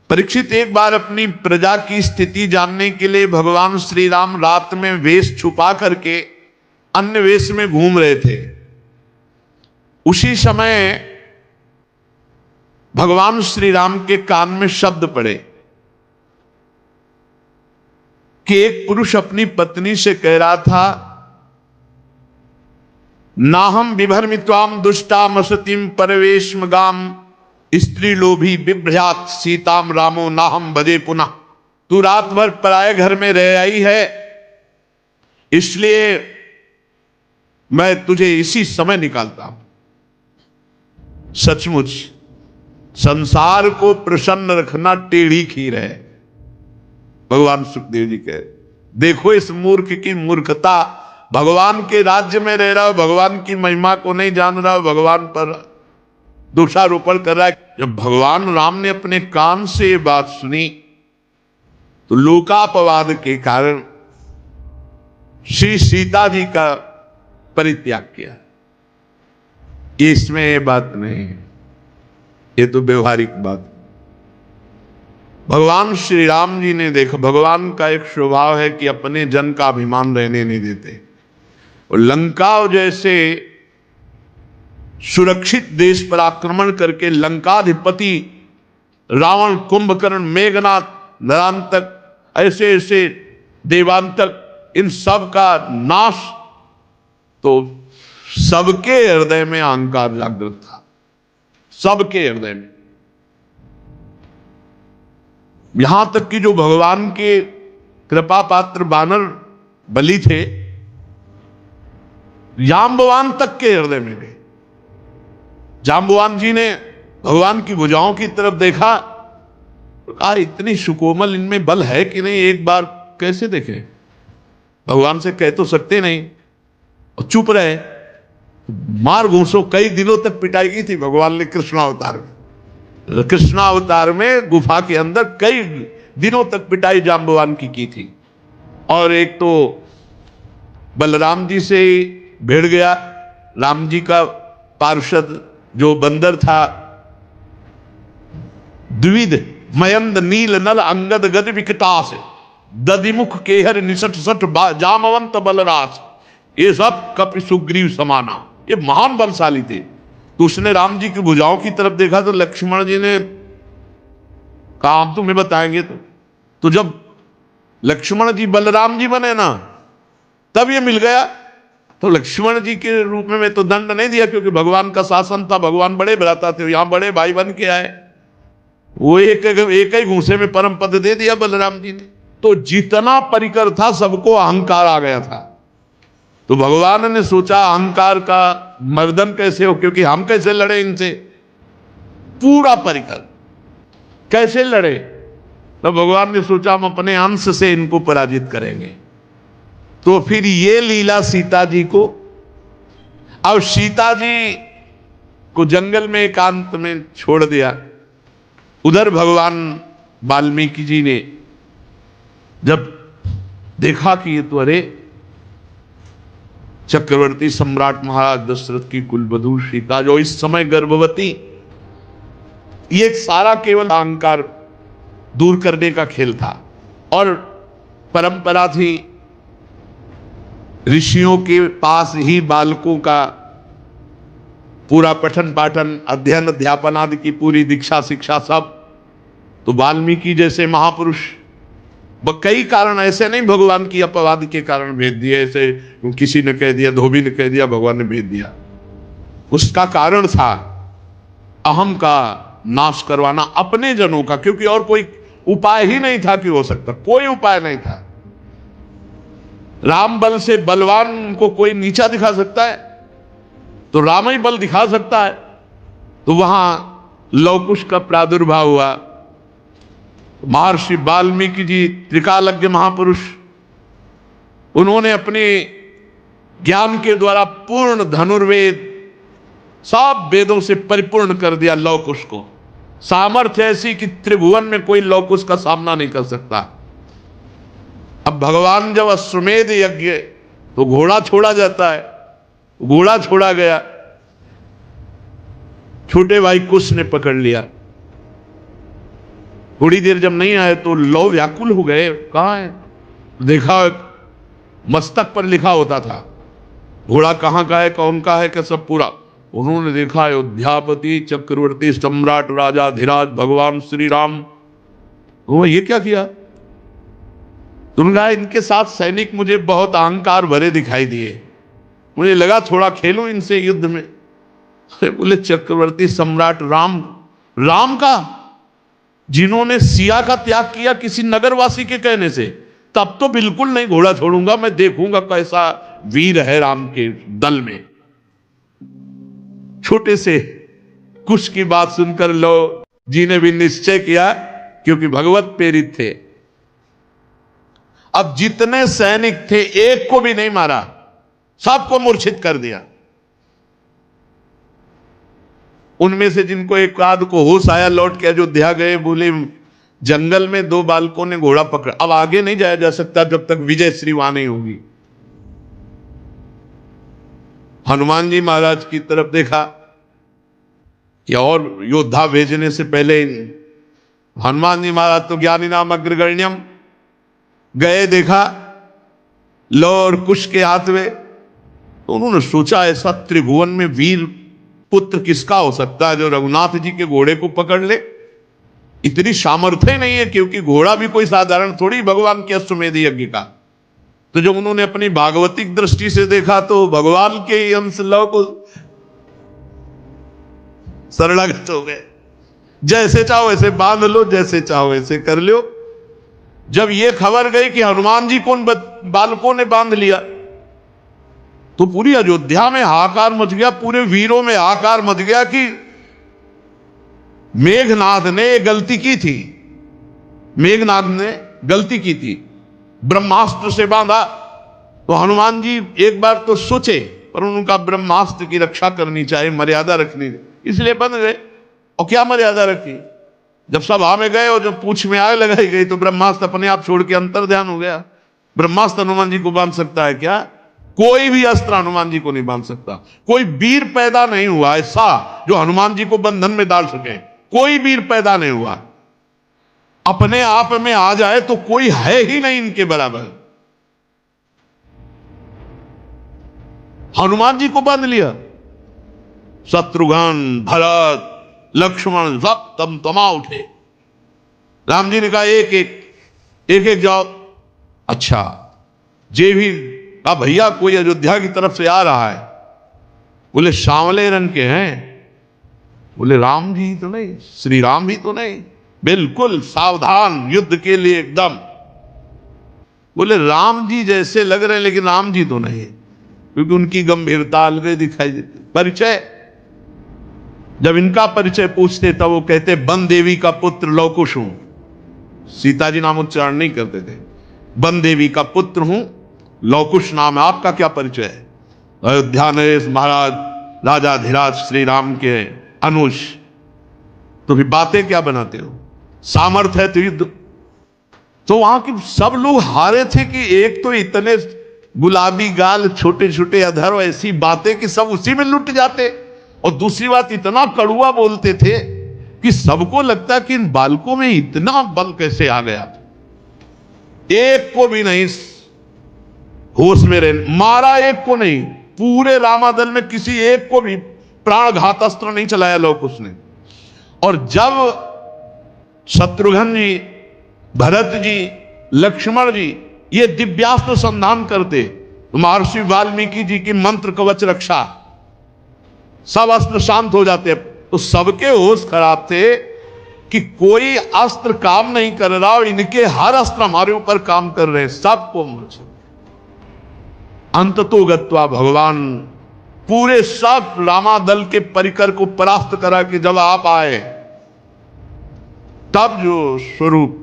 परीक्षित, एक बार अपनी प्रजा की स्थिति जानने के लिए भगवान श्री राम रात में वेश छुपा करके अन्य वेश में घूम रहे थे। उसी समय भगवान श्री राम के कान में शब्द पड़े कि एक पुरुष अपनी पत्नी से कह रहा था, नाहम विभर्मित्वाम दुष्टाम असतिम परवेशम गाम स्त्री लोभी बिभ्रजात सीताम रामो नाहम भजे पुनः। तू रात भर पराये घर में रह आई है, इसलिए मैं तुझे इसी समय निकालता हूं। सचमुच संसार को प्रसन्न रखना टेढ़ी खीर है। भगवान सुखदेव जी कह, देखो इस मूर्ख की मूर्खता, भगवान के राज्य में रह रहा हो, भगवान की महिमा को नहीं जान रहा हो, भगवान पर दोषारोपण कर रहा है। जब भगवान राम ने अपने कान से ये बात सुनी तो लोकापवाद के कारण श्री सीता जी का परित्याग किया। इसमें ये बात नहीं है, ये तो व्यवहारिक बात। भगवान श्री राम जी ने देखो, भगवान का एक स्वभाव है कि अपने जन का अभिमान रहने नहीं देते। और लंका जैसे सुरक्षित देश पर आक्रमण करके लंकाधिपति रावण, कुंभकर्ण, मेघनाथ, नरांतक, ऐसे ऐसे देवांतक, इन सब का नाश, तो सबके हृदय में अहंकार जागृत था, सबके हृदय में। यहां तक कि जो भगवान के कृपा पात्र बानर बलि थे, जाम्बवान तक के हृदय में गए। जाम्बवान जी ने भगवान की भुजाओं की तरफ देखा, कहा इतनी सुकोमल इनमें बल है कि नहीं, एक बार कैसे देखें। भगवान से कह तो सकते नहीं और चुप रहे। मार घूसो, कई दिनों तक पिटाई की थी भगवान ने कृष्णावतार में। कृष्णावतार में गुफा के अंदर कई दिनों तक पिटाई जाम्बवान की थी। और एक तो बलराम जी से भिड़ गया, राम जी का पार्षद जो बंदर था, द्विविध मयंद नील नल अंगद गद विकटास दधिमुख केहर निसट सठ जामवंत बलरास, ये सब कपि सुग्रीव समाना, ये महान बलशाली थे। तो उसने राम जी की भुजाओं की तरफ देखा तो लक्ष्मण जी ने कहा हम तुम्हें बताएंगे। तो जब लक्ष्मण जी बलराम जी बने ना, तब ये मिल गया। तो लक्ष्मण जी के रूप में तो दंड नहीं दिया, क्योंकि भगवान का शासन था, भगवान बड़े भ्राता थे, यहां बड़े भाई बन के आए। वो एक ही घूंसे में परम पद दे दिया बलराम जी ने। तो जितना परिकर था सबको अहंकार आ गया था। तो भगवान ने सोचा अहंकार का मर्दन कैसे हो, क्योंकि हम कैसे लड़े इनसे, पूरा परिकर कैसे लड़े। तो भगवान ने सोचा हम अपने अंश से इनको पराजित करेंगे। तो फिर ये लीला सीता जी को, अब सीता जी को जंगल में एकांत में छोड़ दिया। उधर भगवान वाल्मीकि जी ने जब देखा कि ये तो अरे चक्रवर्ती सम्राट महाराज दशरथ की कुलवधू सीता जो इस समय गर्भवती, ये सारा केवल अहंकार दूर करने का खेल था। और परंपरा थी ऋषियों के पास ही बालकों का पूरा पठन पाठन, अध्ययन, अध्यापन आदि की पूरी दीक्षा शिक्षा सब। तो वाल्मीकि जैसे महापुरुष, कई कारण ऐसे नहीं भगवान की अपवाद के कारण भेज दिए, ऐसे किसी ने कह दिया, धोबी ने कह दिया, भगवान ने भेज दिया। उसका कारण था अहम का नाश करवाना अपने जनों का, क्योंकि और कोई उपाय ही नहीं था कि हो सकता, कोई उपाय नहीं था। राम बल से बलवान को कोई नीचा दिखा सकता है तो राम ही बल दिखा सकता है। तो वहां लवकुश का प्रादुर्भाव हुआ। महर्षि वाल्मीकि जी त्रिकालज्ञ महापुरुष, उन्होंने अपने ज्ञान के द्वारा पूर्ण धनुर्वेद सब वेदों से परिपूर्ण कर दिया लवकुश को। सामर्थ्य ऐसी कि त्रिभुवन में कोई लवकुश का सामना नहीं कर सकता। अब भगवान जब अश्वमेध यज्ञ, तो घोड़ा छोड़ा जाता है, घोड़ा छोड़ा गया, छोटे भाई कुश ने पकड़ लिया। थोड़ी देर जब नहीं आए तो लौ व्याकुल हो गए, कहाँ है? देखा मस्तक पर लिखा होता था घोड़ा कहाँ का है, कौन का है, क्या सब पूरा। उन्होंने देखा अयोध्यापति चक्रवर्ती सम्राट राजा धीराज भगवान श्री राम। वो ये क्या किया? तुमने कहा इनके साथ सैनिक मुझे बहुत अहंकार भरे दिखाई दिए, मुझे लगा थोड़ा खेलूं इनसे युद्ध में। बोले चक्रवर्ती सम्राट राम, राम का, जिन्होंने सिया का त्याग किया किसी नगरवासी के कहने से, तब तो बिल्कुल नहीं घोड़ा छोड़ूंगा, मैं देखूंगा कैसा वीर है राम के दल में। छोटे से कुछ की बात सुनकर लो जी ने भी निश्चय किया, क्योंकि भगवत प्रेरित थे। अब जितने सैनिक थे एक को भी नहीं मारा, सबको मूर्छित कर दिया। उनमें से जिनको एक आध को होश आया लौट के अयोध्या गए, बोले जंगल में 2 बालकों ने घोड़ा पकड़ा, अब आगे नहीं जाया जा सकता जब तक विजय श्री वहां नहीं होगी। हनुमान जी महाराज की तरफ देखा कि और योद्धा भेजने से पहले हनुमान जी महाराज तो ज्ञानी नाम अग्रगण्यम गए, देखा लो और कुश के हाथ में, तो उन्होंने सोचा ऐसा त्रिभुवन में वीर पुत्र किसका हो सकता है जो रघुनाथ जी के घोड़े को पकड़ ले। इतनी सामर्थ्य नहीं है, क्योंकि घोड़ा भी कोई साधारण थोड़ी भगवान के अश्वमेध यज्ञ का। तो जब उन्होंने अपनी भागवतिक दृष्टि से देखा तो भगवान के अंश लव को शरणागत हो गए। जैसे चाहो वैसे बांध लो, जैसे चाहो वैसे कर लो। जब ये खबर गई कि हनुमान जी को बालकों ने बांध लिया, तो पूरी अयोध्या में हाहाकार मच गया, पूरे वीरों में हाहाकार मच गया कि मेघनाथ ने गलती की थी, मेघनाथ ने गलती की थी, ब्रह्मास्त्र से बांधा। तो हनुमान जी एक बार तो सोचे, पर उनका ब्रह्मास्त्र की रक्षा करनी चाहिए, मर्यादा रखनी, इसलिए बंद गए। और क्या मर्यादा रखी? जब सभा में गए और जब पूंछ में आग लगाई गई तो ब्रह्मास्त्र अपने आप छोड़ के अंतर ध्यान हो गया। ब्रह्मास्त्र हनुमान जी को बांध सकता है क्या? कोई भी अस्त्र हनुमान जी को नहीं बांध सकता। कोई वीर पैदा नहीं हुआ ऐसा जो हनुमान जी को बंधन में डाल सके, कोई वीर पैदा नहीं हुआ। अपने आप में आ जाए तो कोई है ही नहीं इनके बराबर। हनुमान जी को बांध लिया, शत्रुघ्न भरत लक्ष्मण सब तमा उठे। राम जी ने कहा एक एक जाओ। अच्छा जे भी कहा भैया कोई अयोध्या की तरफ से आ रहा है। बोले सांवले रंग के हैं। बोले राम जी तो नहीं, श्री राम भी तो नहीं, बिल्कुल सावधान युद्ध के लिए एकदम। बोले राम जी जैसे लग रहे हैं लेकिन राम जी तो नहीं, क्योंकि उनकी गंभीरता अलग दिखाई देती। परिचय जब इनका परिचय पूछते तब वो कहते वन देवी का पुत्र लवकुश हूं। सीता जी नाम उच्चारण नहीं करते थे। वन देवी का पुत्र हूं, लवकुश नाम है। आपका क्या परिचय है? अयोध्या नरेश महाराज राजा धीराज श्री राम के अनुज। तो फिर बातें क्या बनाते हो? सामर्थ्य है तो युद्ध। तो वहां के सब लोग हारे थे कि एक तो इतने गुलाबी गाल, छोटे छोटे अधर, ऐसी बातें कि सब उसी में लुट जाते। और दूसरी बात, इतना कड़ुआ बोलते थे कि सबको लगता कि इन बालकों में इतना बल कैसे आ गया। एक को भी नहीं होश में रहे, मारा एक को नहीं, पूरे रामादल में किसी एक को भी प्राणघात अस्त्र नहीं चलाया लवकुश ने। और जब शत्रुघ्न जी, भरत जी, लक्ष्मण जी ये दिव्यास्त्र संधान करते, महर्षि वाल्मीकि जी की मंत्र कवच रक्षा, सब अस्त्र शांत हो जाते। तो सबके होश खराब थे कि कोई अस्त्र काम नहीं कर रहा और इनके हर अस्त्र हमारे ऊपर काम कर रहे हैं। सबको अंततो गत्वा भगवान पूरे सब रामादल के परिकर को परास्त करा कि जब आप आए तब जो स्वरूप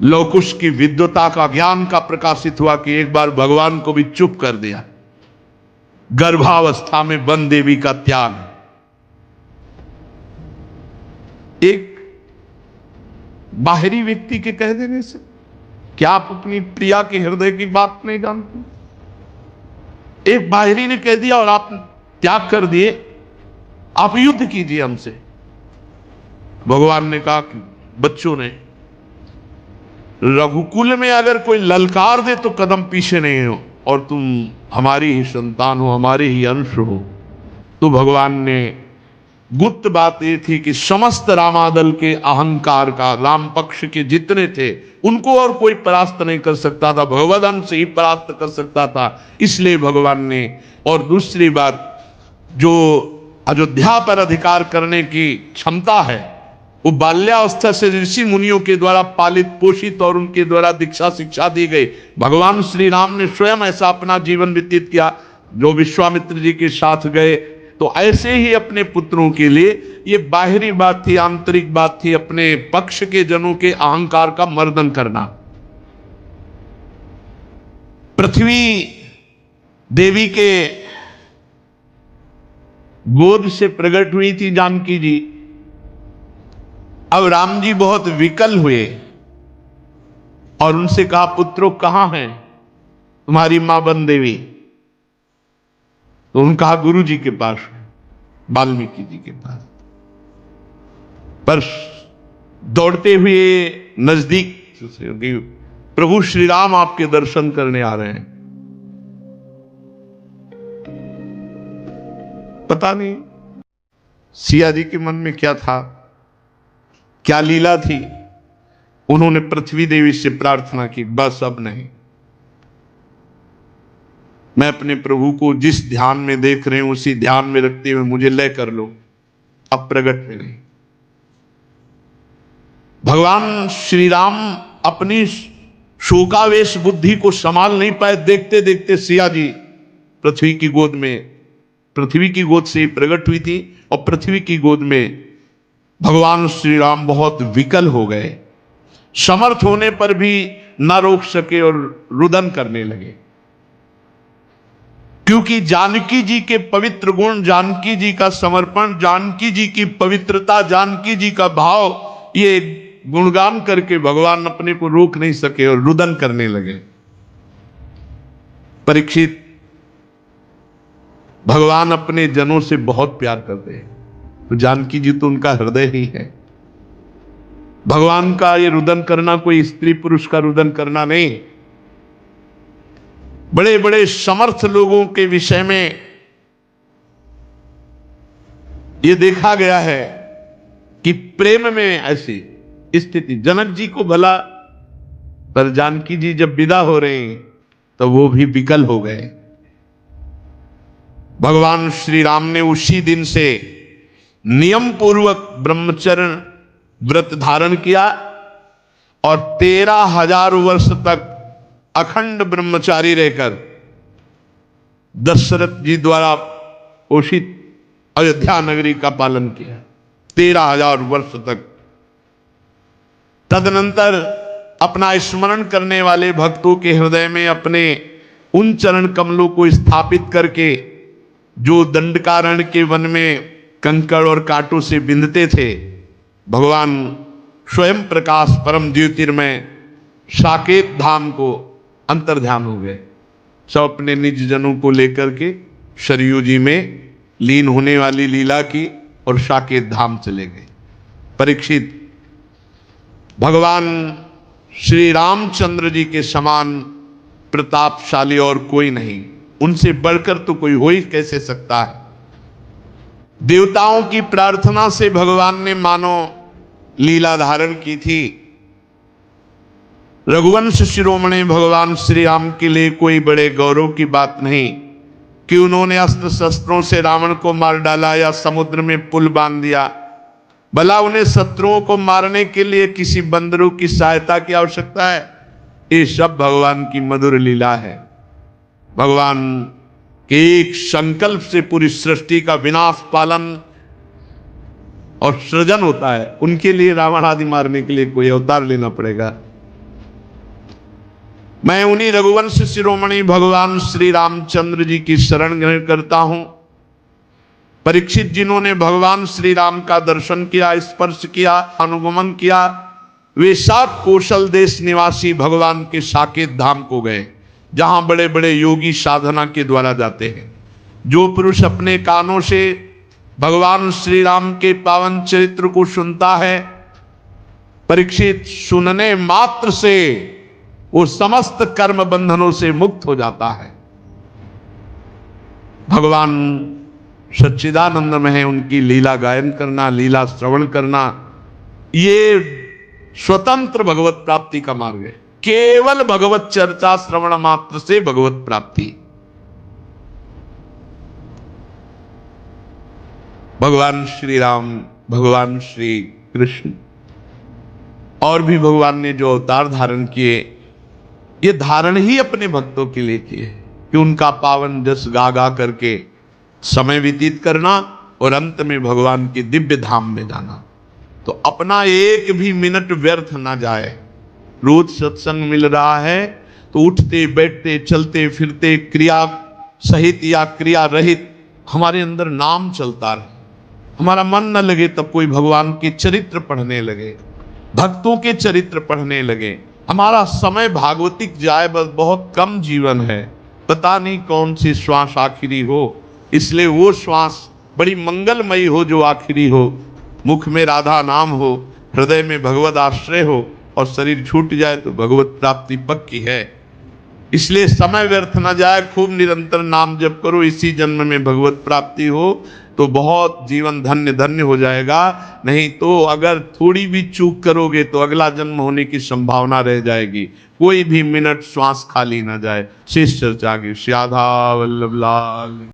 लवकुश की विद्वता का, ज्ञान का प्रकाशित हुआ कि एक बार भगवान को भी चुप कर दिया। गर्भावस्था में वन देवी का त्याग। एक बाहरी व्यक्ति के कह देने से क्या आप अपनी प्रिया के हृदय की बात नहीं जानते? एक बाहरी ने कह दिया और आप त्याग कर दिए, आप युद्ध कीजिए हमसे। भगवान ने कहा कि बच्चों ने। रघुकुल में अगर कोई ललकार दे तो कदम पीछे नहीं हो, और तुम हमारी ही संतान हो, हमारे ही अंश हो। तो भगवान ने, गुप्त बात ये थी कि समस्त रामादल के अहंकार का, राम पक्ष के जितने थे, उनको और कोई परास्त नहीं कर सकता था, भगवद अंश ही परास्त कर सकता था। इसलिए भगवान ने, और दूसरी बात, जो अयोध्या पर अधिकार करने की क्षमता है, वो बाल्यावस्था से ऋषि मुनियों के द्वारा पालित पोषित और उनके द्वारा दीक्षा शिक्षा दी गई। भगवान श्री राम ने स्वयं ऐसा अपना जीवन व्यतीत किया, जो विश्वामित्र जी के साथ गए। तो ऐसे ही अपने पुत्रों के लिए, ये बाहरी बात थी, आंतरिक बात थी, अपने पक्ष के जनों के अहंकार का मर्दन करना। पृथ्वी देवी के गोद से प्रकट हुई थी जानकी जी। अब राम जी बहुत विकल हुए और उनसे कहा, पुत्रों कहां हैं तुम्हारी मां बन देवी? तो उन्होंने कहा, गुरु जी के पास, वाल्मीकि जी के पास। पर दौड़ते हुए नजदीक, प्रभु श्री राम आपके दर्शन करने आ रहे हैं। पता नहीं सिया जी के मन में क्या था, क्या लीला थी। उन्होंने पृथ्वी देवी से प्रार्थना की, बस अब नहीं, मैं अपने प्रभु को जिस ध्यान में देख रहे हूं उसी ध्यान में रखते हुए मुझे लय कर लो, अब प्रकट में नहीं। भगवान श्री राम अपनी शोकावेश बुद्धि को संभाल नहीं पाए। देखते देखते सिया जी पृथ्वी की गोद में, पृथ्वी की गोद से प्रकट हुई थी, और पृथ्वी की गोद में भगवान श्री राम बहुत विकल हो गए। समर्थ होने पर भी न रोक सके और रुदन करने लगे, क्योंकि जानकी जी के पवित्र गुण, जानकी जी का समर्पण, जानकी जी की पवित्रता, जानकी जी का भाव, ये गुणगान करके भगवान अपने को रोक नहीं सके और रुदन करने लगे। परीक्षित, भगवान अपने जनों से बहुत प्यार करते हैं, तो जानकी जी तो उनका हृदय ही है। भगवान का ये रुदन करना कोई स्त्री पुरुष का रुदन करना नहीं। बड़े बड़े समर्थ लोगों के विषय में यह देखा गया है कि प्रेम में ऐसी स्थिति, जनक जी को भला, पर जानकी जी जब विदा हो रहे हैं तो वो भी विकल हो गए। भगवान श्री राम ने उसी दिन से नियम पूर्वक ब्रह्मचर्य व्रत धारण किया और 13,000 वर्ष तक अखंड ब्रह्मचारी रहकर दशरथ जी द्वारा पोषित अयोध्या नगरी का पालन किया 13,000 वर्ष तक। तदनंतर अपना स्मरण करने वाले भक्तों के हृदय में अपने उन चरण कमलों को स्थापित करके, जो दंडकारण्य के वन में कंकड़ और कांटों से बिंधते थे, भगवान स्वयं प्रकाश परम ज्योतिर्मय साकेत धाम को अंतर्ध्यान हो गए। सब अपने निज जनों को लेकर के सरयू जी में लीन होने वाली लीला की और साकेत धाम चले गए। परीक्षित, भगवान श्री रामचंद्र जी के समान प्रतापशाली और कोई नहीं, उनसे बढ़कर तो कोई हो ही कैसे सकता है। देवताओं की प्रार्थना से भगवान ने मानो लीला धारण की थी। रघुवंश शिरोमणि भगवान श्री राम के लिए कोई बड़े गौरव की बात नहीं कि उन्होंने अस्त्र शस्त्रों से रावण को मार डाला या समुद्र में पुल बांध दिया। भला उन्हें शत्रुओं को मारने के लिए किसी बंदरों की सहायता की आवश्यकता है? ये सब भगवान की मधुर लीला है। भगवान के एक संकल्प से पूरी सृष्टि का विनाश, पालन और सृजन होता है। उनके लिए रावण आदि मारने के लिए कोई अवतार लेना पड़ेगा? मैं उन्हीं रघुवंश शिरोमणि भगवान श्री रामचंद्र जी की शरण ग्रहण करता हूं। परीक्षित, जिन्होंने भगवान श्री राम का दर्शन किया, स्पर्श किया, अनुगमन किया, वे सब कौशल देश निवासी भगवान के साकेत धाम को गए, जहां बड़े बड़े योगी साधना के द्वारा जाते हैं। जो पुरुष अपने कानों से भगवान श्री राम के पावन चरित्र को सुनता है, परीक्षित सुनने मात्र से वो समस्त कर्म बंधनों से मुक्त हो जाता है। भगवान सच्चिदानंद में है, उनकी लीला गायन करना, लीला श्रवण करना, ये स्वतंत्र भगवत प्राप्ति का मार्ग है। केवल भगवत चर्चा श्रवण मात्र से भगवत प्राप्ति। भगवान श्री राम, भगवान श्री कृष्ण और भी भगवान ने जो अवतार धारण किए, ये धारण ही अपने भक्तों के लिए किए कि उनका पावन जस गा गा करके समय व्यतीत करना और अंत में भगवान के दिव्य धाम में जाना। तो अपना एक भी मिनट व्यर्थ ना जाए। रोज सत्संग मिल रहा है तो उठते बैठते चलते फिरते क्रिया सहित या क्रिया रहित हमारे अंदर नाम चलता रहे। हमारा मन न लगे तब कोई भगवान के चरित्र पढ़ने लगे, भक्तों के चरित्र पढ़ने लगे। हमारा समय भागवतिक जाए, बस बहुत कम जीवन है, पता नहीं कौन सी श्वास आखिरी हो, इसलिए वो श्वास बड़ी मंगलमयी हो जो आखिरी हो। मुख में राधा नाम हो, हृदय में भगवत आश्रय हो और शरीर छूट जाए तो भगवत प्राप्ति पक्की है। इसलिए समय व्यर्थ न जाए, खूब निरंतर नाम जप करो, इसी जन्म में भगवत प्राप्ति हो तो बहुत जीवन धन्य धन्य हो जाएगा। नहीं तो अगर थोड़ी भी चूक करोगे तो अगला जन्म होने की संभावना रह जाएगी। कोई भी मिनट श्वास खाली ना जाए। शेष चर्चा की। श्री राधा वल्लभ लाल।